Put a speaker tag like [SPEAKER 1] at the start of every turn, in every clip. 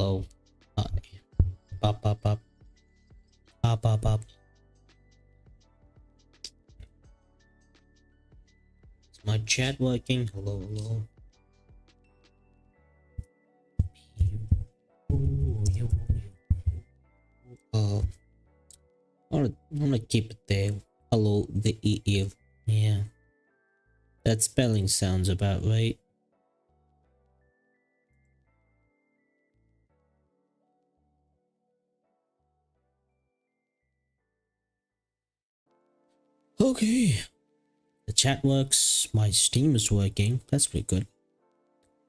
[SPEAKER 1] Hello. Hi. Pop, pop, pop. Pop, pop, pop. Is my chat working? Hello, hello. I'm gonna keep it there. Hello, the EU. Yeah. That spelling sounds about right. Okay. The chat works. My Steam is working. That's pretty good.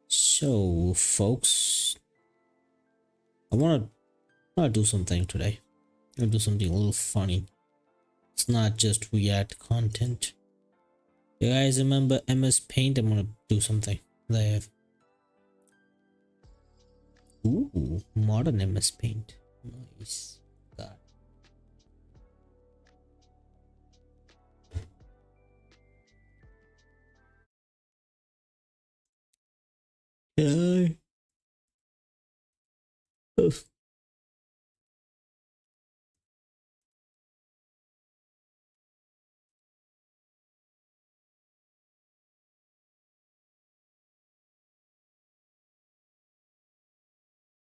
[SPEAKER 1] So, folks, I wanna do something today. I'll do something a little funny. It's not just React content. You guys remember MS Paint? I'm gonna do something there. Ooh, modern MS Paint. Nice. God. Yeah. Oof.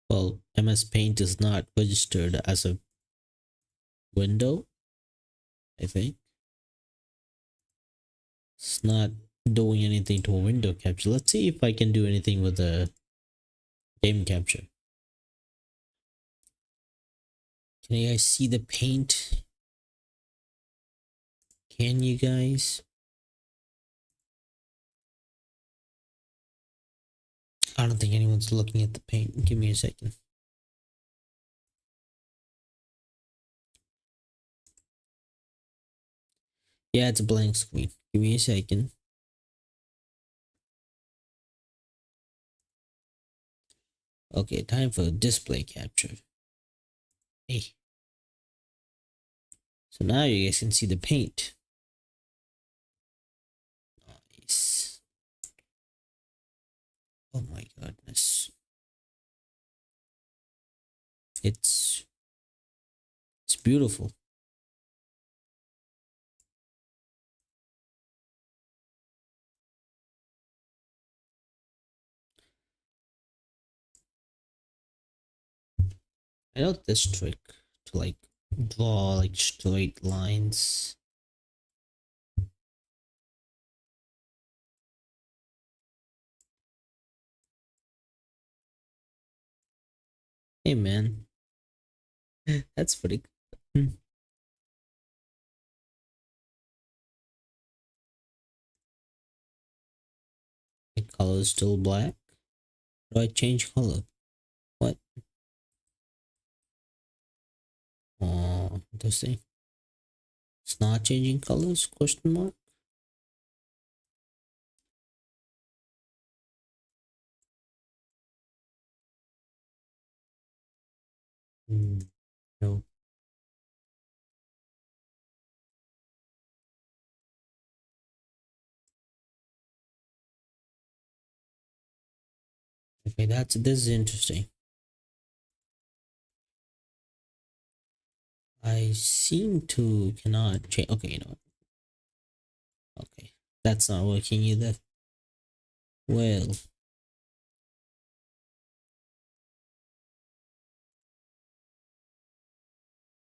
[SPEAKER 1] Well, MS Paint is not registered as a window, I think. It's not doing anything to a window capture. Let's see if I can do anything with the game capture. Can you guys see the paint? Can you guys? I don't think anyone's looking at the paint. Give me a second. Yeah, it's a blank screen. Give me a second. Okay, time for display capture. Hey. So now you guys can see the paint. Nice. Oh my goodness. It's beautiful. I know this trick to like draw like straight lines. Hey man, that's pretty cool. My color is still black. Do I change color? What? Oh, interesting. It's not changing colors? Question mark. No. Okay, this is interesting. I seem to cannot change. Okay, you know. Okay, that's not working either. Well,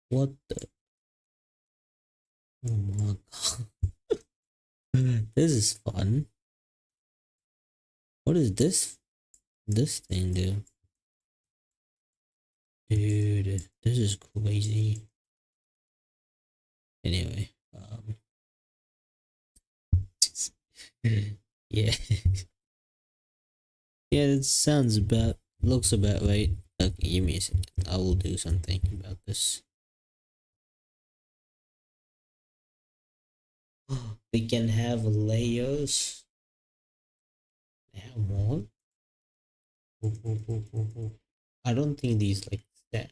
[SPEAKER 1] what the? Oh my god, this is fun. What is this? This thing do? Dude, this is crazy. Anyway, yeah. Yeah, it sounds about, looks about right. Okay, give me a second. I will do something about this. We can have layers. Have more. I don't think these like that.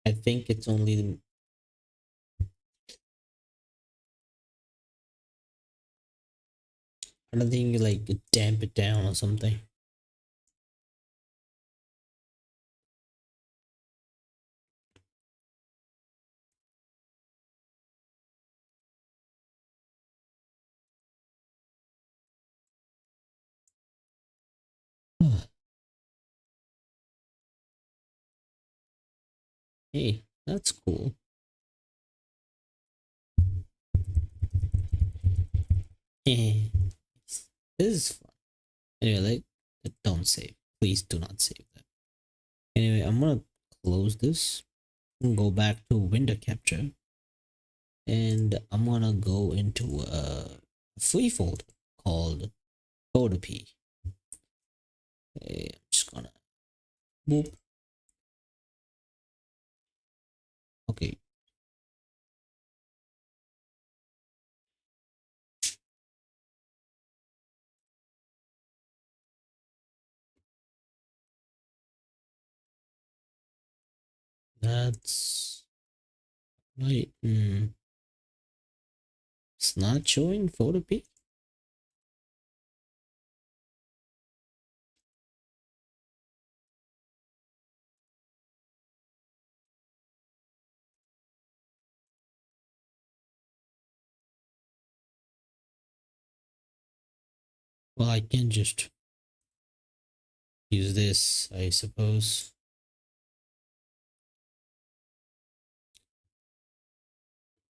[SPEAKER 1] I think it's only. I don't think you like damp it down or something. Hey, that's cool. This is fun. Anyway, don't save. Please do not save that. Anyway, I'm gonna close this and go back to window capture, and I'm gonna go into a free folder called Photopy. Okay, I'm just gonna boop. Okay. That's right. It's not showing Photopy. Well, I can just use this, I suppose.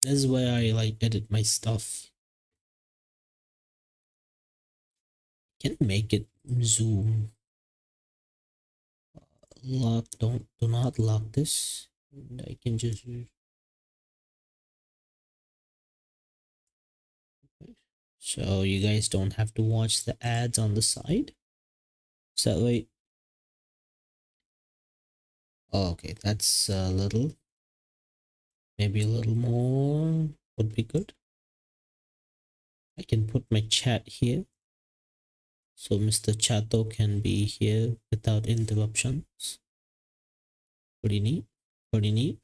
[SPEAKER 1] This is where I like edit my stuff. Can make it zoom. Lock. Do not lock this. And I can just use. So you guys don't have to watch the ads on the side. Is that right? Oh, okay, that's a little. Maybe a little more would be good. I can put my chat here, so Mr. Chato can be here without interruptions. Pretty neat. Pretty neat.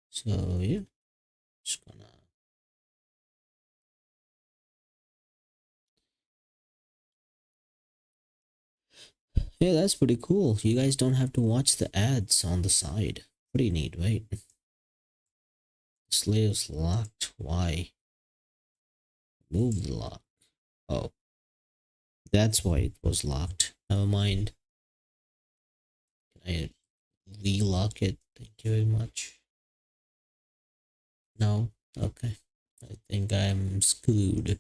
[SPEAKER 1] So yeah, just gonna. Yeah, that's pretty cool. You guys don't have to watch the ads on the side. Pretty neat, right? This layer's locked. Why? Move the lock. Oh, that's why it was locked. Never mind. Can I relock it? Thank you very much. No? Okay. I think I'm screwed.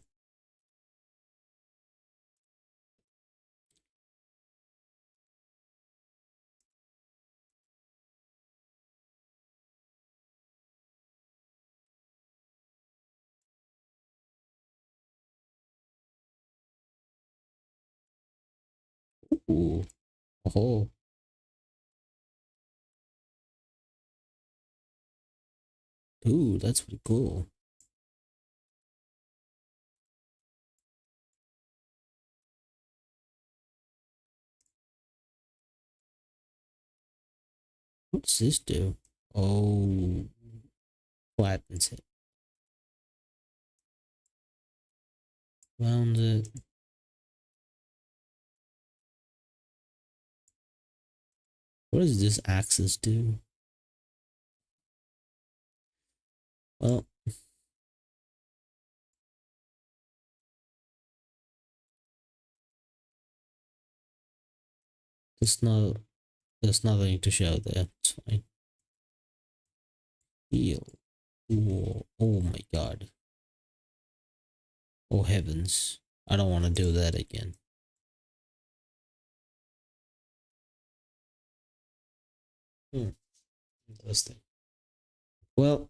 [SPEAKER 1] Ooh. Oh. Ooh, that's pretty cool. What does this do? Oh. Flattens it. Round it. What does this axis do? Well, there's no, there's nothing to show there. It's fine. Heal. Ooh, oh my god. Oh heavens. I don't want to do that again. Interesting. Well,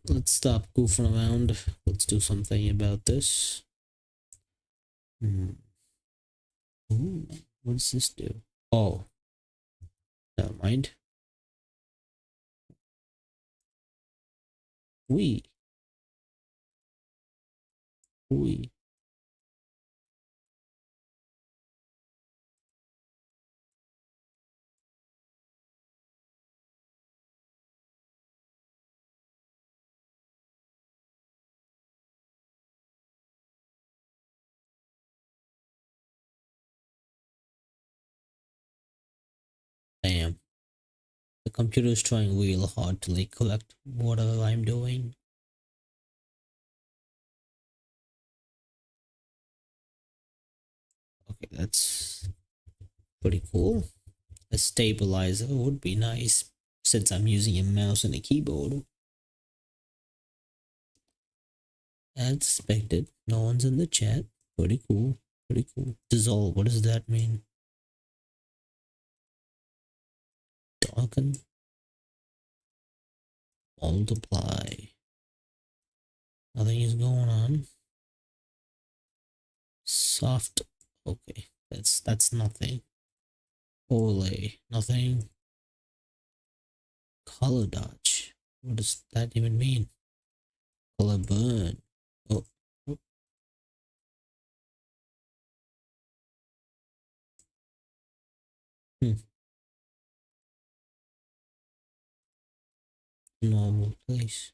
[SPEAKER 1] let's stop goofing around. Let's do something about this. Ooh, what does this do? Oh, never mind. We. Damn. The computer is trying real hard to like collect whatever I'm doing. Okay, that's pretty cool. A stabilizer would be nice. since I'm using a mouse and a keyboard. As expected, no one's in the chat. Pretty cool. Pretty cool. Dissolve, what does that mean? Darken. Multiply. Nothing is going on. Soft. Okay, that's nothing. Overlay. Nothing. Color dodge. What does that even mean? Color burn. Oh. Oh. Normal place.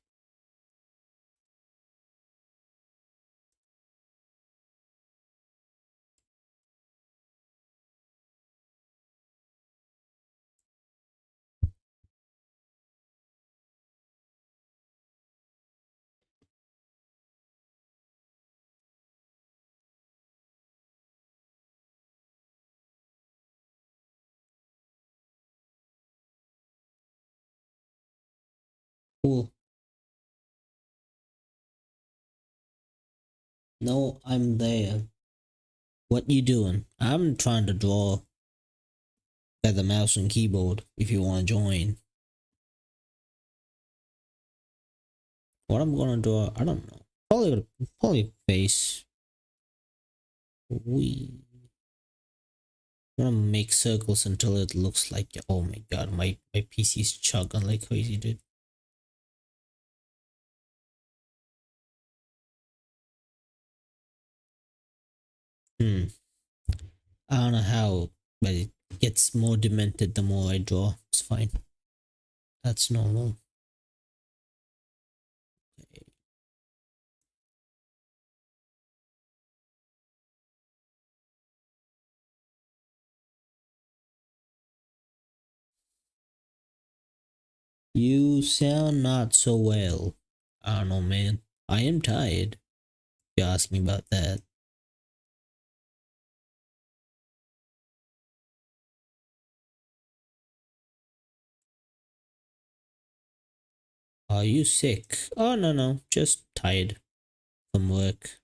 [SPEAKER 1] Cool. No, I'm there. What you doing? I'm trying to draw by the mouse and keyboard if you want to join. What I'm gonna draw, I don't know. Probably a face. We gonna make circles until it looks like, oh my god, my PC's chugging like crazy, dude. I don't know how, but it gets more demented the more I draw. It's fine. That's normal. Okay. You sound not so well. I don't know, man. I am tired. If you ask me about that. Are you sick? Oh, no. Just tired from work.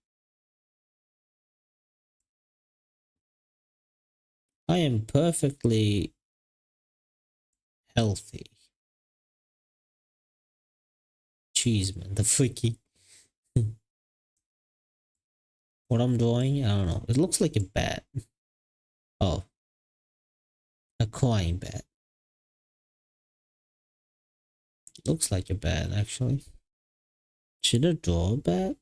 [SPEAKER 1] I am perfectly healthy. Jeez, man. The freaky. What I'm drawing? I don't know. It looks like a bat. Oh. A crying bat. Looks like a bat, actually. Should I draw a bat?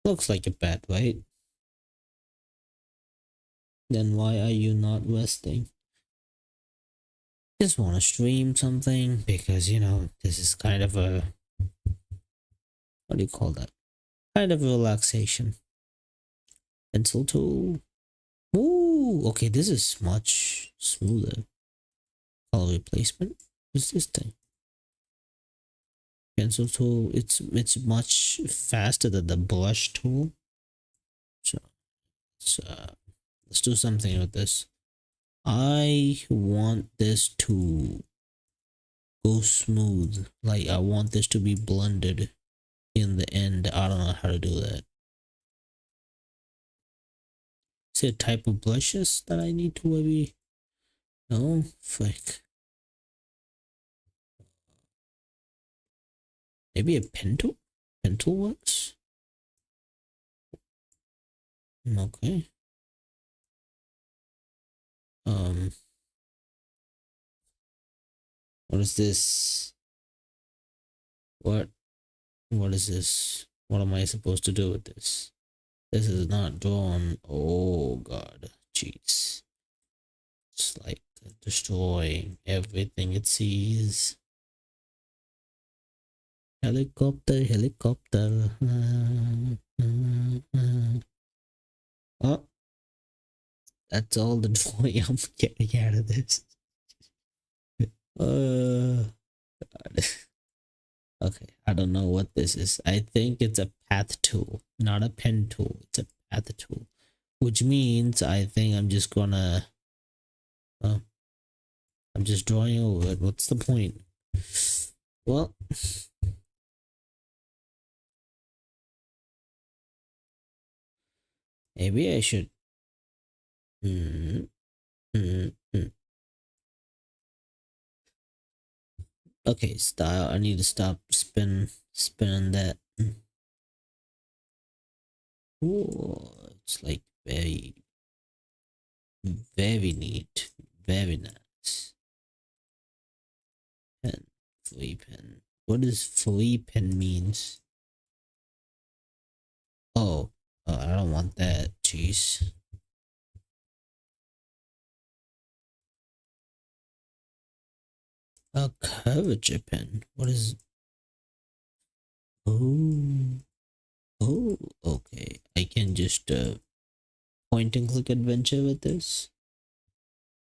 [SPEAKER 1] Looks like a bat, right? Then why are you not resting? Just want to stream something because, you know, this is kind of a, what do you call that? Kind of a relaxation. Pencil tool. Ooh, okay, this is much smoother. Color replacement. What's this thing? Pencil tool. It's much faster than the brush tool. So let's do something with this. I want this to go smooth. Like, I want this to be blended in the end. I don't know how to do that. Is there a type of blushes that I need to maybe? No, frick. Maybe a pen tool? Pen tool works? Okay. What is this? What is this? What am I supposed to do with this? This is not drawn. Oh god, jeez. It's like destroying everything it sees. Helicopter. Oh, that's all the drawing I'm getting out of this. God. Okay, I don't know what this is. I think it's a path tool, not a pen tool. It's a path tool, which means I think I'm just gonna I'm just drawing over it. What's the point? Well, maybe I should. Mm, mm, mm. Okay, style. I need to stop spinning that. Ooh, it's like very neat, very nice. Pen, free pen. What does free pen means? Oh, I don't want that. Jeez. A curvature pen. What is? Oh, oh. Okay, I can just point and click adventure with this.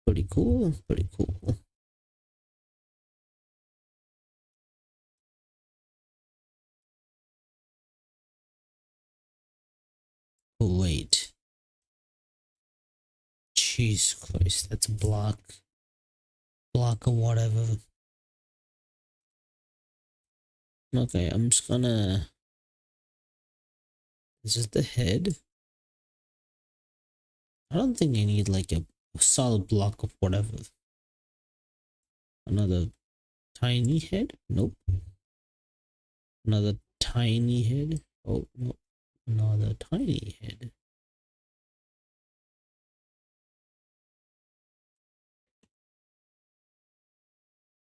[SPEAKER 1] Pretty cool. Pretty cool. Oh wait. Jeez Christ, that's a block. Block or whatever. Okay, I'm just gonna. This is the head. I don't think I need like a solid block of whatever. Another tiny head? Nope. Another tiny head? Oh, no. Another tiny head.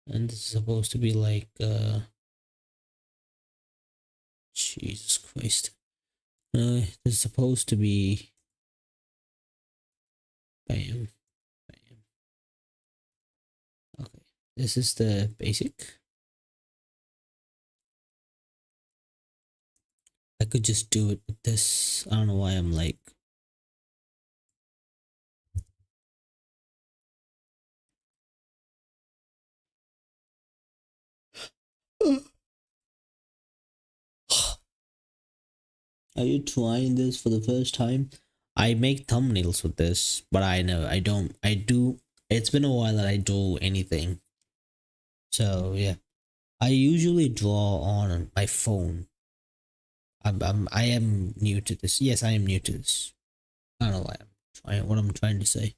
[SPEAKER 1] And this is supposed to be like, Jesus Christ. This is supposed to be, bam, bam. Okay, this is the basic. I could just do it with this. I don't know why I'm like, are you trying this for the first time? I make thumbnails with this, but I do, it's been a while that I do anything. So yeah, I usually draw on my phone. I am new to this. Yes, I am new to this. I don't know why what I'm trying to say.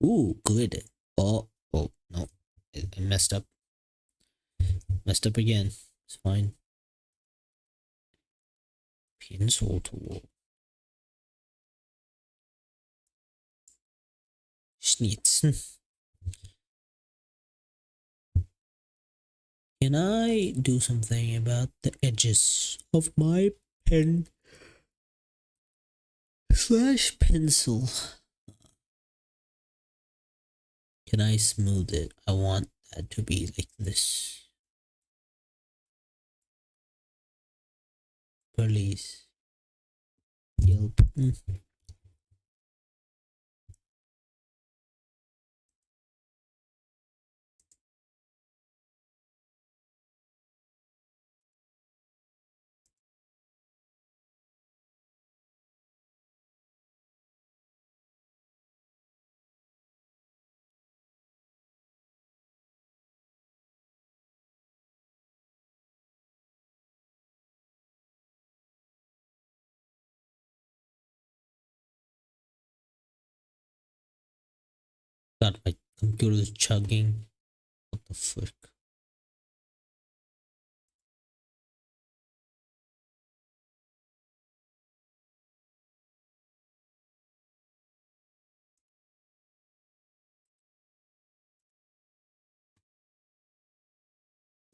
[SPEAKER 1] Ooh, good. Oh, no. I messed up. Messed up again. It's fine. Pencil tool. Schnitzen. Can I do something about the edges of my pen slash pencil? Can I smooth it? I want that to be like this. Please. Yelp. God, my computer's chugging. What the frick?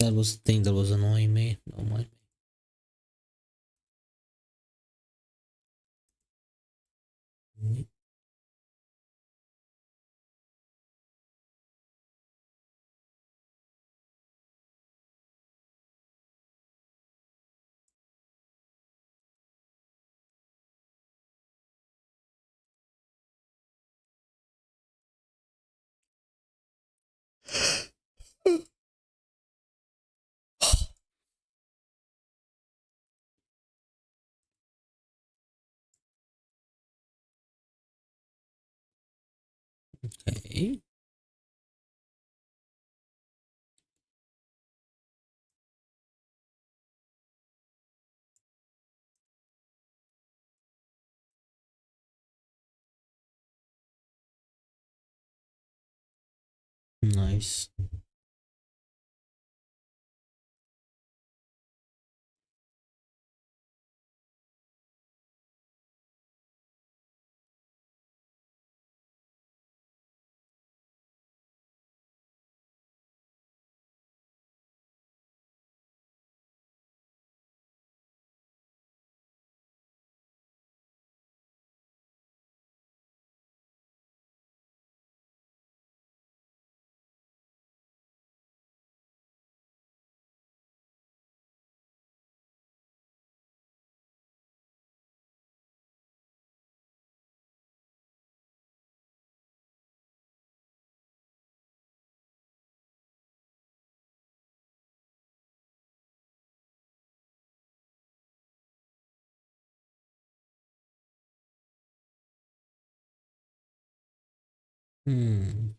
[SPEAKER 1] That was the thing that was annoying me. Don't mind me. Okay. Nice. Hmm.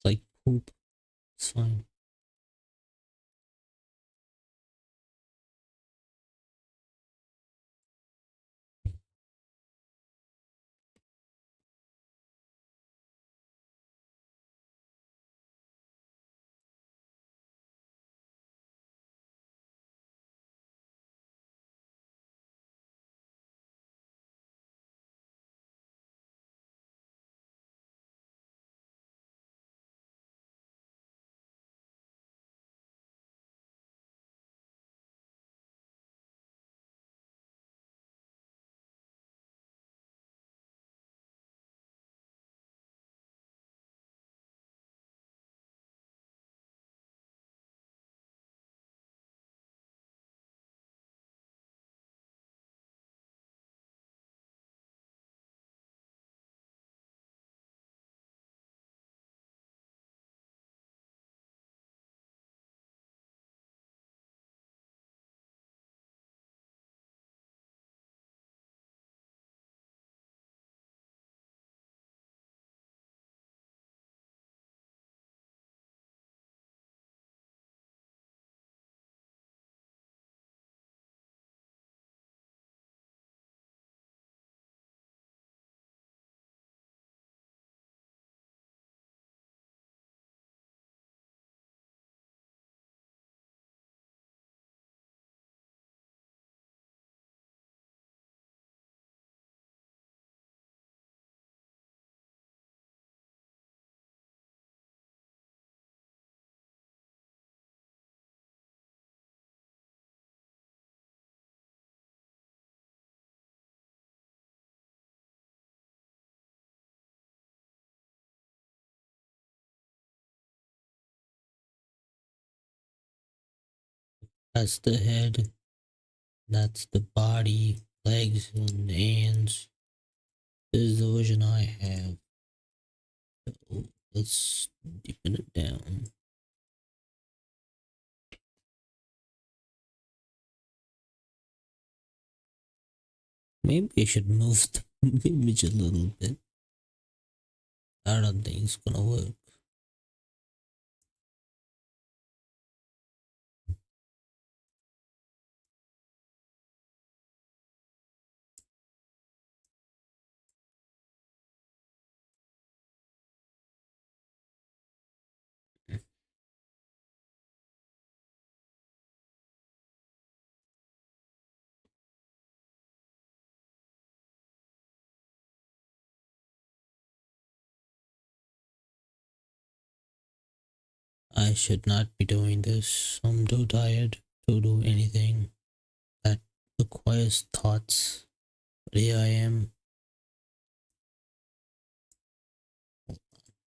[SPEAKER 1] Like poop. It's fine. That's the head. That's the body, legs, and hands. This is the vision I have. So let's deepen it down. Maybe I should move the image a little bit. I don't think it's gonna work. I should not be doing this. I'm too tired to do anything that requires thoughts. But here I am.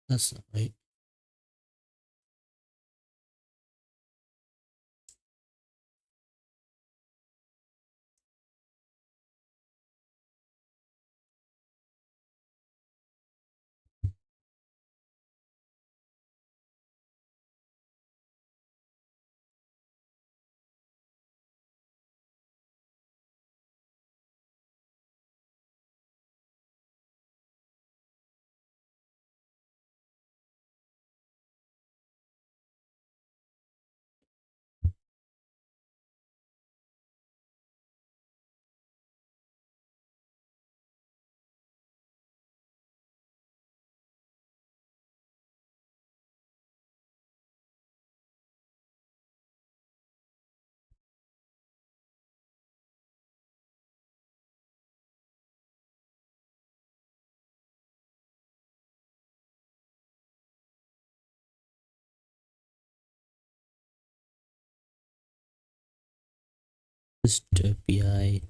[SPEAKER 1] That's not right. Dystopia.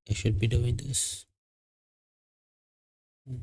[SPEAKER 1] I should be doing this. Hmm.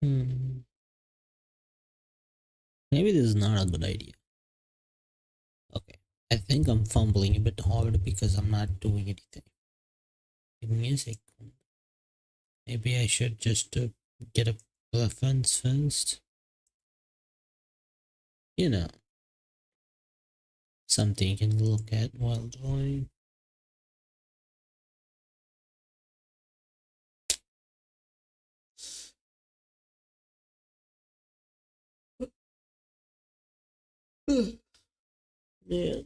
[SPEAKER 1] Hmm. Maybe this is not a good idea. Okay. I think I'm fumbling a bit hard because I'm not doing anything. Give me a second. Maybe I should just get a fence first. You know, something you can look at while drawing. Yeah.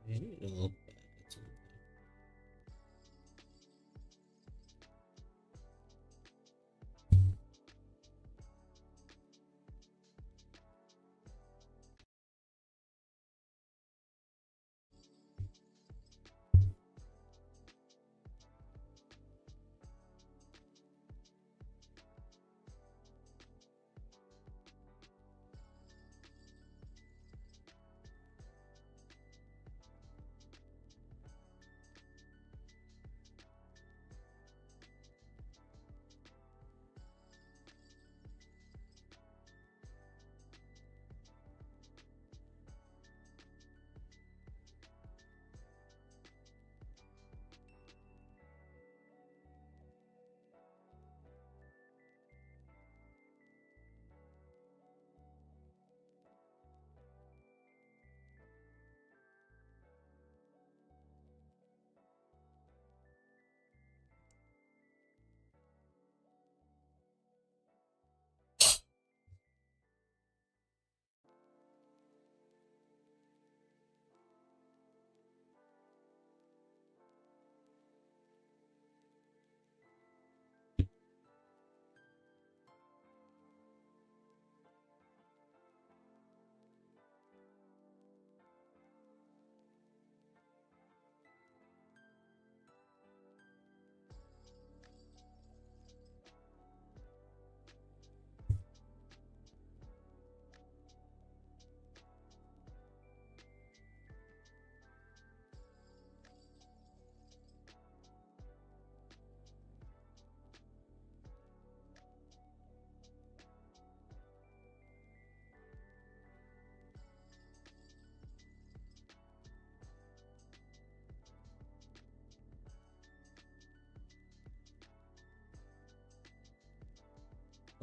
[SPEAKER 1] I need to look back at something.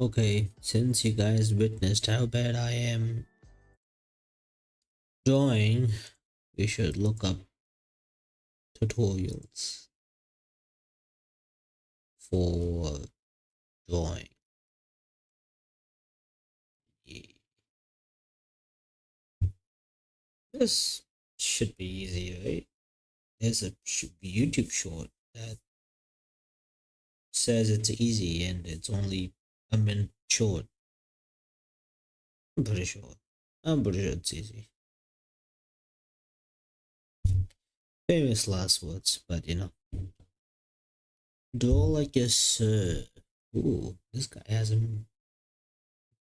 [SPEAKER 1] Okay, since you guys witnessed how bad I am drawing, we should look up tutorials for drawing. Yeah. This should be easy, right? There's a YouTube short that says it's easy and it's only a minute short. I'm pretty sure. I'm pretty sure it's easy. Famous last words, but you know. Draw like a sir. Ooh, this guy has a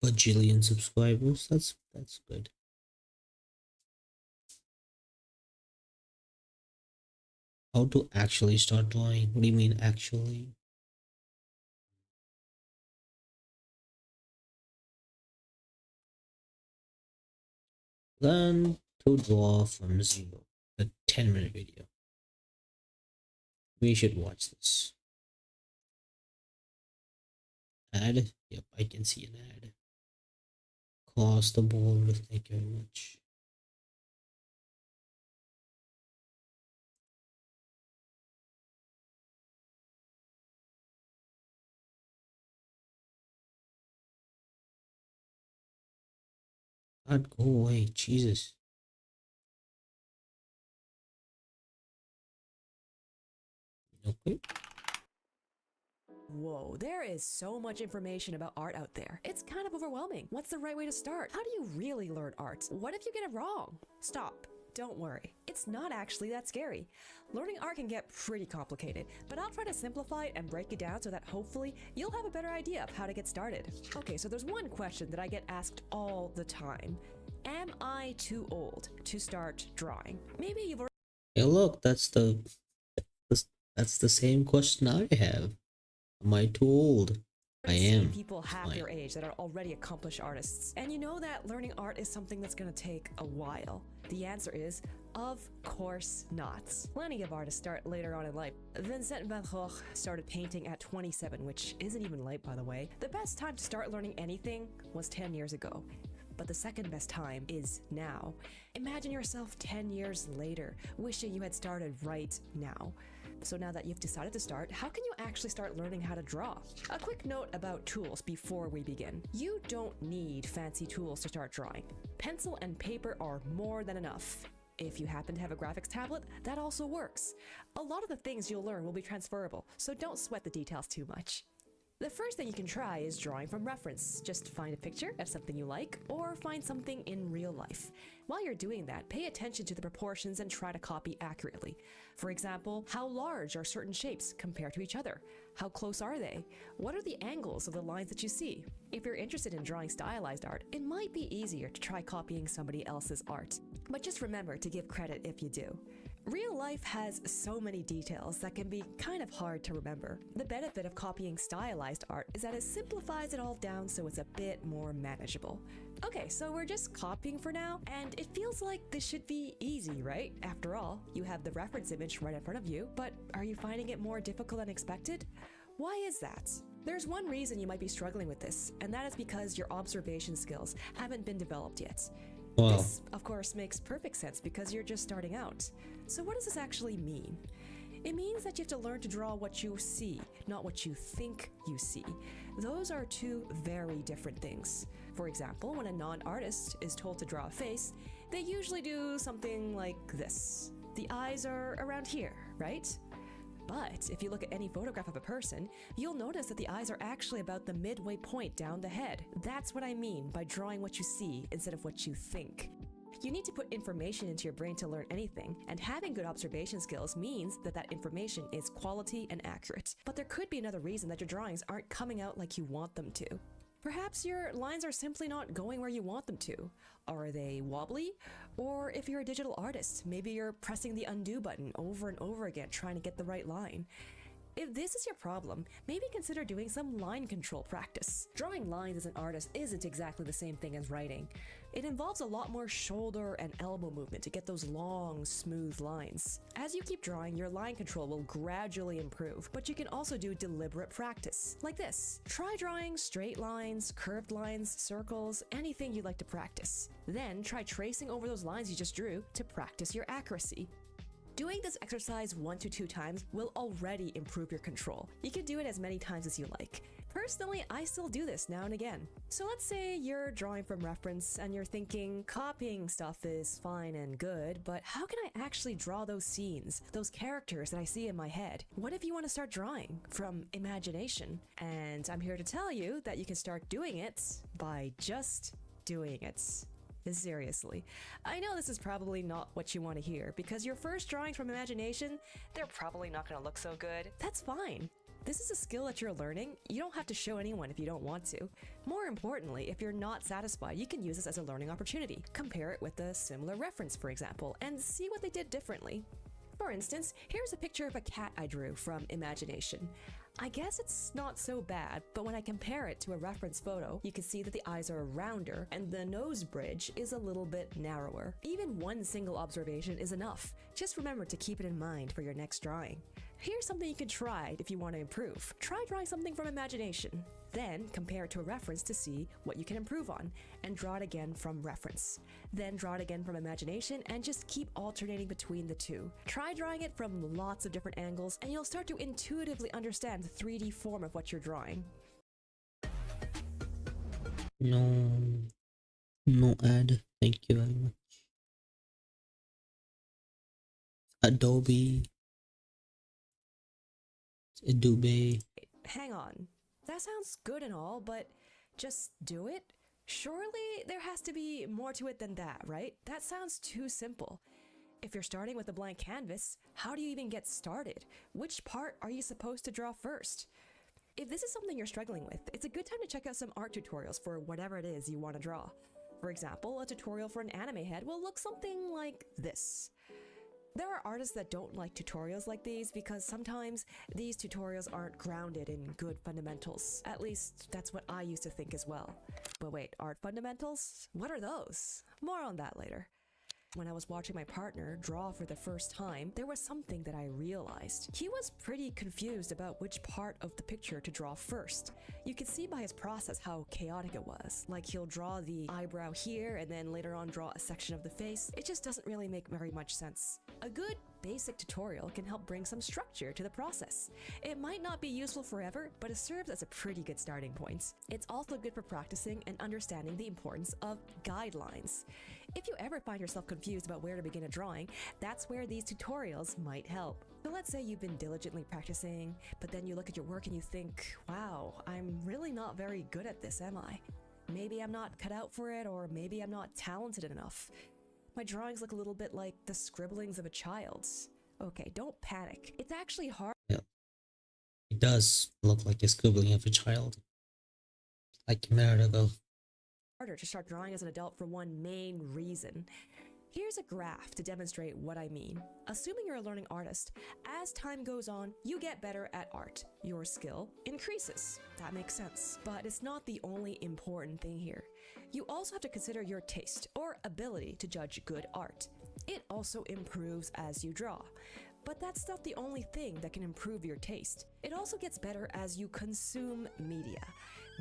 [SPEAKER 1] bajillion subscribers. That's good. How to actually start drawing? What do you mean actually? Learn to draw from zero. A 10-minute video. We should watch this. Ad? Yep, I can see an ad. Cross the board. Thank you very much. God, go away, Jesus. Okay.
[SPEAKER 2] Whoa, there is so much information about art out there. It's kind of overwhelming. What's the right way to start? How do you really learn art? What if you get it wrong? Stop. Don't worry. It's not actually that scary. Learning art can get pretty complicated, but I'll try to simplify it and break it down so that hopefully you'll have a better idea of how to get started. Okay, so there's one question that I get asked all the time. Am I too old to start drawing? Maybe you've already...
[SPEAKER 1] Hey, look, that's the same question I have. Am I too old? I am.
[SPEAKER 2] People half your age that are already accomplished artists, and you know that learning art is something that's going to take a while. The answer is, of course not. Plenty of artists start later on in life. Vincent van Gogh started painting at 27, which isn't even late, by the way. The best time to start learning anything was 10 years ago. But the second best time is now. Imagine yourself 10 years later, wishing you had started right now. So now that you've decided to start, how can you actually start learning how to draw? A quick note about tools before we begin. You don't need fancy tools to start drawing. Pencil and paper are more than enough. If you happen to have a graphics tablet, that also works. A lot of the things you'll learn will be transferable, so don't sweat the details too much. The first thing you can try is drawing from reference. Just find a picture of something you like, or find something in real life. While you're doing that, pay attention to the proportions and try to copy accurately. For example, how large are certain shapes compared to each other? How close are they? What are the angles of the lines that you see? If you're interested in drawing stylized art, it might be easier to try copying somebody else's art. But just remember to give credit if you do. Real life has so many details that can be kind of hard to remember. The benefit of copying stylized art is that it simplifies it all down so it's a bit more manageable. Okay, so we're just copying for now, and it feels like this should be easy, right? After all, you have the reference image right in front of you, but are you finding it more difficult than expected? Why is that? There's one reason you might be struggling with this, and that is because your observation skills haven't been developed yet.
[SPEAKER 1] Wow.
[SPEAKER 2] This, of course, makes perfect sense because you're just starting out. So what does this actually mean? It means that you have to learn to draw what you see, not what you think you see. Those are two very different things. For example, when a non-artist is told to draw a face, they usually do something like this. The eyes are around here, right? But if you look at any photograph of a person, you'll notice that the eyes are actually about the midway point down the head. That's what I mean by drawing what you see instead of what you think. You need to put information into your brain to learn anything, and having good observation skills means that that information is quality and accurate. But there could be another reason that your drawings aren't coming out like you want them to. Perhaps your lines are simply not going where you want them to. Are they wobbly? Or if you're a digital artist, maybe you're pressing the undo button over and over again trying to get the right line. If this is your problem, maybe consider doing some line control practice. Drawing lines as an artist isn't exactly the same thing as writing. It involves a lot more shoulder and elbow movement to get those long, smooth lines. As you keep drawing, your line control will gradually improve, but you can also do deliberate practice, like this. Try drawing straight lines, curved lines, circles, anything you'd like to practice. Then try tracing over those lines you just drew to practice your accuracy. Doing this exercise 1 to 2 times will already improve your control. You can do it as many times as you like. Personally, I still do this now and again. So let's say you're drawing from reference and you're thinking, copying stuff is fine and good, but how can I actually draw those scenes, those characters that I see in my head? What if you want to start drawing from imagination? And I'm here to tell you that you can start doing it by just doing it. Seriously. I know this is probably not what you want to hear, because your first drawings from imagination, they're probably not going to look so good. That's fine. This is a skill that you're learning. You don't have to show anyone if you don't want to. More importantly, if you're not satisfied, you can use this as a learning opportunity. Compare it with a similar reference, for example, and see what they did differently. For instance, here's a picture of a cat I drew from imagination. I guess it's not so bad, but when I compare it to a reference photo, you can see that the eyes are rounder and the nose bridge is a little bit narrower. Even one single observation is enough. Just remember to keep it in mind for your next drawing. Here's something you can try if you want to improve. Try drawing something from imagination. Then compare it to a reference to see what you can improve on, and draw it again from reference. Then draw it again from imagination and just keep alternating between the two. Try drawing it from lots of different angles and you'll start to intuitively understand the 3D form of what you're drawing.
[SPEAKER 1] No ad. Thank you very much. Adobe.
[SPEAKER 2] Hang on. That sounds good and all, but just do it? Surely there has to be more to it than that, right? That sounds too simple. If you're starting with a blank canvas, how do you even get started? Which part are you supposed to draw first? If this is something you're struggling with, it's a good time to check out some art tutorials for whatever it is you want to draw. For example, a tutorial for an anime head will look something like this. There are artists that don't like tutorials like these because sometimes these tutorials aren't grounded in good fundamentals. At least that's what I used to think as well. But wait, art fundamentals? What are those? More on that later. When I was watching my partner draw for the first time, there was something that I realized. He was pretty confused about which part of the picture to draw first. You could see by his process how chaotic it was. Like he'll draw the eyebrow here and then later on draw a section of the face. It just doesn't really make very much sense. A good basic tutorial can help bring some structure to the process. It might not be useful forever, but it serves as a pretty good starting point. It's also good for practicing and understanding the importance of guidelines. If you ever find yourself confused about where to begin a drawing, that's where these tutorials might help. So let's say you've been diligently practicing, but then you look at your work and you think, wow, I'm really not very good at this, am I? Maybe I'm not cut out for it, or maybe I'm not talented enough. My drawings look a little bit like the scribblings of a child. Okay, don't panic. It's actually hard.
[SPEAKER 1] Yeah, it does look like a scribbling of a child, like a minute ago.
[SPEAKER 2] Harder to start drawing as an adult for one main reason. Here's a graph to demonstrate what I mean. Assuming you're a learning artist, as time goes on, you get better at art. Your skill increases. That makes sense. But it's not the only important thing here. You also have to consider your taste or ability to judge good art. It also improves as you draw. But that's not the only thing that can improve your taste. It also gets better as you consume media.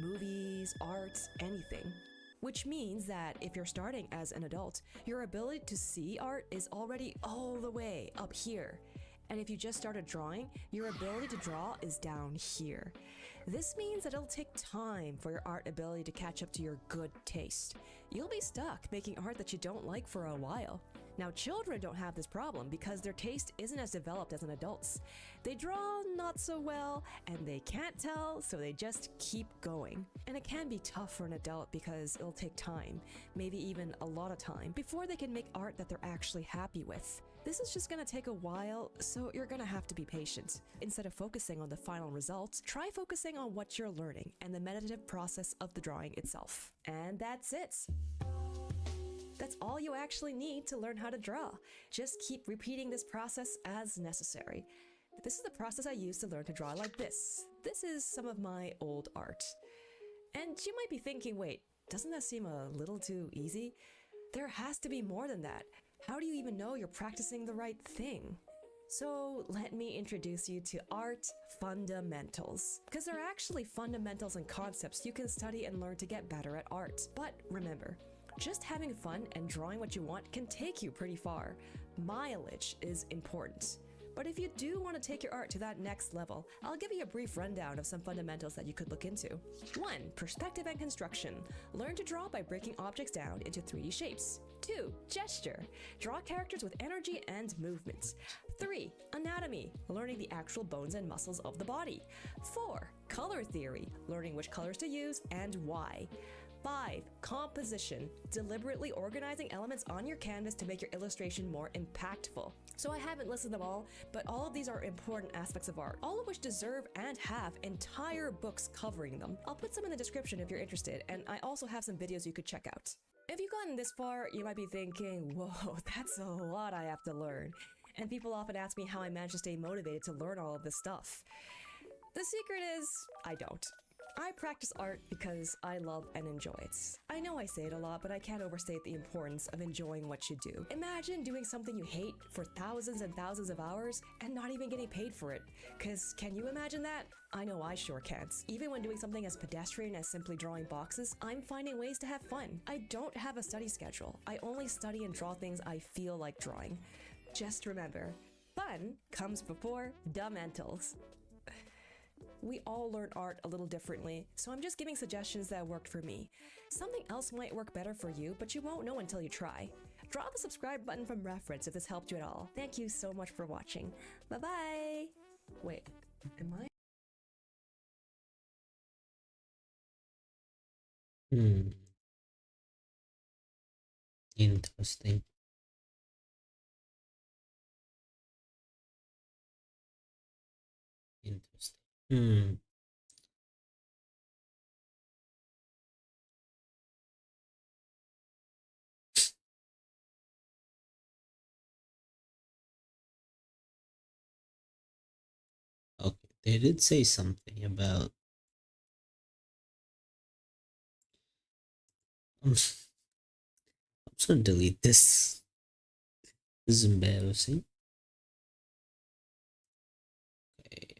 [SPEAKER 2] Movies, art, anything. Which means that if you're starting as an adult, your ability to see art is already all the way up here. And if you just started drawing, your ability to draw is down here. This means that it'll take time for your art ability to catch up to your good taste. You'll be stuck making art that you don't like for a while. Now, children don't have this problem because their taste isn't as developed as an adult's. They draw not so well, and they can't tell, so they just keep going. And it can be tough for an adult because it'll take time, maybe even a lot of time, before they can make art that they're actually happy with. This is just gonna take a while, so you're gonna have to be patient. Instead of focusing on the final results, try focusing on what you're learning and the meditative process of the drawing itself. And that's it. That's all you actually need to learn how to draw. Just keep repeating this process as necessary. This is the process I used to learn to draw like this. This is some of my old art. And you might be thinking, wait, doesn't that seem a little too easy? There has to be more than that. How do you even know you're practicing the right thing? So let me introduce you to art fundamentals, because there are actually fundamentals and concepts you can study and learn to get better at art. But remember, just having fun and drawing what you want can take you pretty far. Mileage is important. But if you do want to take your art to that next level, I'll give you a brief rundown of some fundamentals that you could look into. 1. Perspective and construction. Learn to draw by breaking objects down into 3D shapes. 2. Gesture. Draw characters with energy and movement. 3. Anatomy. Learning the actual bones and muscles of the body. 4. Color theory. Learning which colors to use and why. 5. Composition. Deliberately organizing elements on your canvas to make your illustration more impactful. So I haven't listed them all, but all of these are important aspects of art, all of which deserve and have entire books covering them. I'll put some in the description if you're interested, and I also have some videos you could check out. If you've gotten this far, you might be thinking, whoa, that's a lot I have to learn. And people often ask me how I manage to stay motivated to learn all of this stuff. The secret is, I don't. I practice art because I love and enjoy it. I know I say it a lot, but I can't overstate the importance of enjoying what you do. Imagine doing something you hate for thousands and thousands of hours and not even getting paid for it. Cause can you imagine that? I know I sure can't. Even when doing something as pedestrian as simply drawing boxes, I'm finding ways to have fun. I don't have a study schedule. I only study and draw things I feel like drawing. Just remember, fun comes before fundamentals. We all learn art a little differently, so I'm just giving suggestions that worked for me. Something else might work better for you, but you won't know until you try. Drop the subscribe button from reference if this helped you at all. Thank you so much for watching. Bye-bye! Wait, am I?
[SPEAKER 1] Interesting. Interesting. Okay, they did say something about I'm just gonna delete this. This is embarrassing. Okay.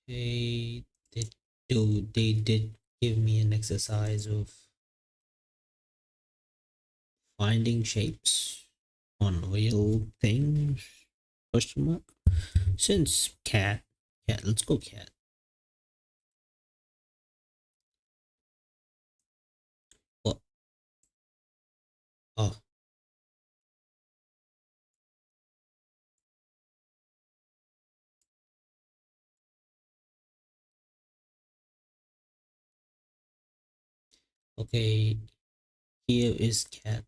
[SPEAKER 1] They did give me an exercise of finding shapes on real things, question mark. Since cat, let's go cat. What? Oh. Okay, here is cat.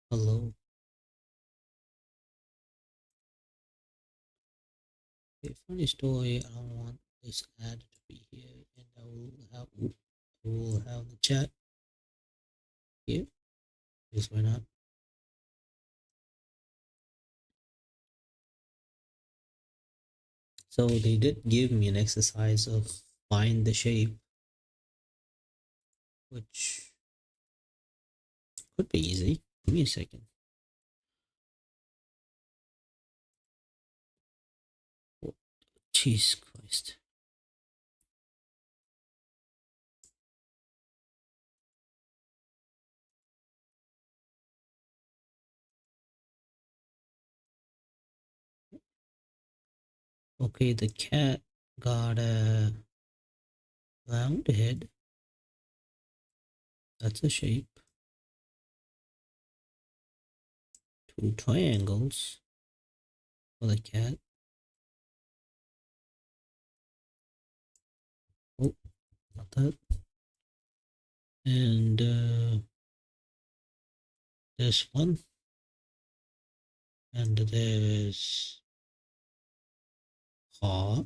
[SPEAKER 1] Hello. Okay, funny story. I don't want this ad to be here, and I will have the chat here. Because why not? So they did give me an exercise of find the shape, which could be easy. Give me a second. Oh, Jesus Christ. Okay, the cat got a round head. That's a shape. 2 triangles for the cat. Oh, not that. And there's one. And there's paw.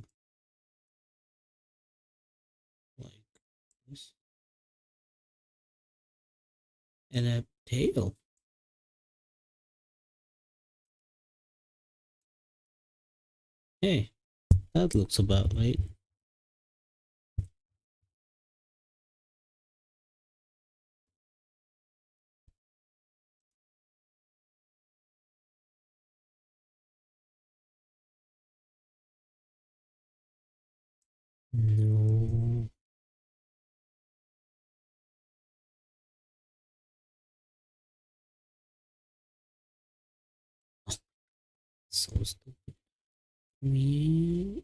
[SPEAKER 1] Like this. And a tail. Hey, that looks about right. No. So stupid. Me.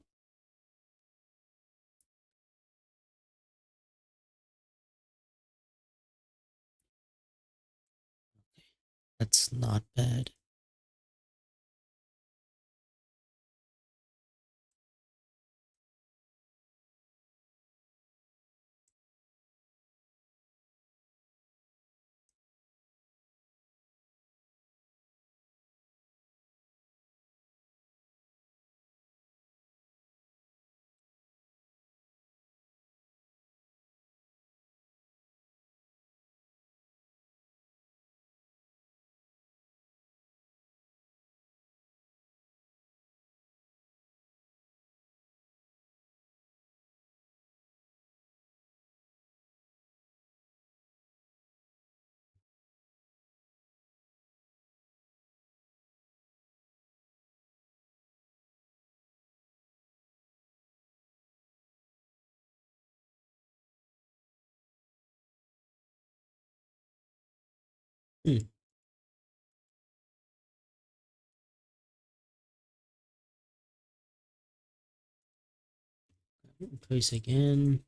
[SPEAKER 1] That's not bad. Hmm. Place again.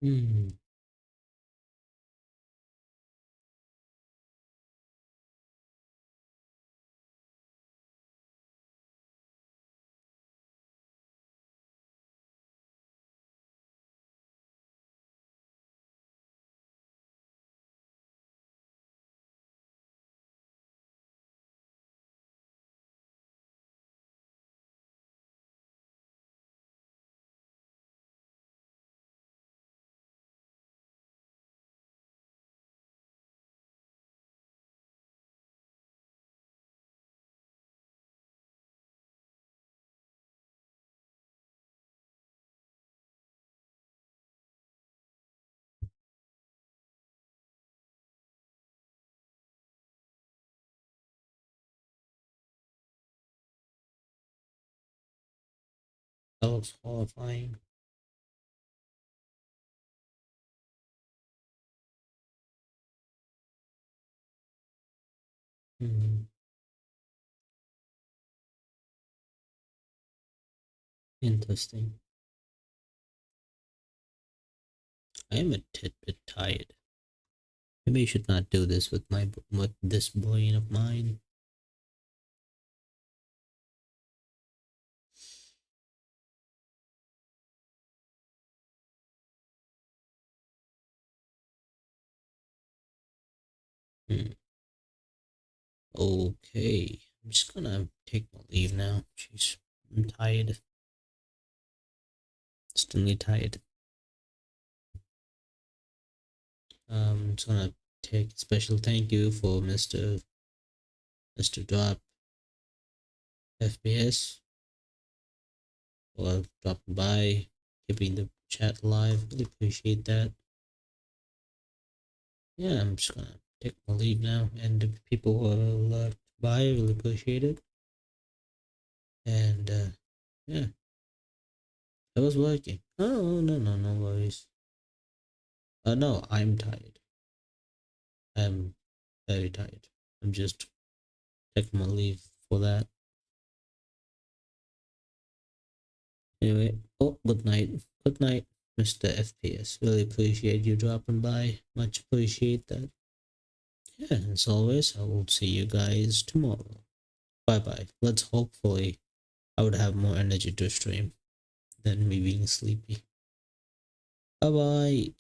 [SPEAKER 1] Hmm. That looks horrifying. Hmm. Interesting. I am a bit tired. Maybe I should not do this with this brain of mine. Hmm. Okay, I'm just gonna take my leave now. Jeez, I'm tired. Extremely tired. I'm just gonna take a special thank you for Mr. Drop FPS for dropping by, keeping the chat alive. Really appreciate that. Yeah, I'm just gonna take my leave now, and the people who left by, really appreciate it. And yeah, I was working. Oh no, no worries. No, I'm tired. I'm very tired. I'm just taking my leave for that. Anyway, oh, good night. Good night, Mr. FPS. Really appreciate you dropping by. Much appreciate that. Yeah, as always, I will see you guys tomorrow. Bye bye. Let's hopefully I would have more energy to stream than me being sleepy. Bye bye.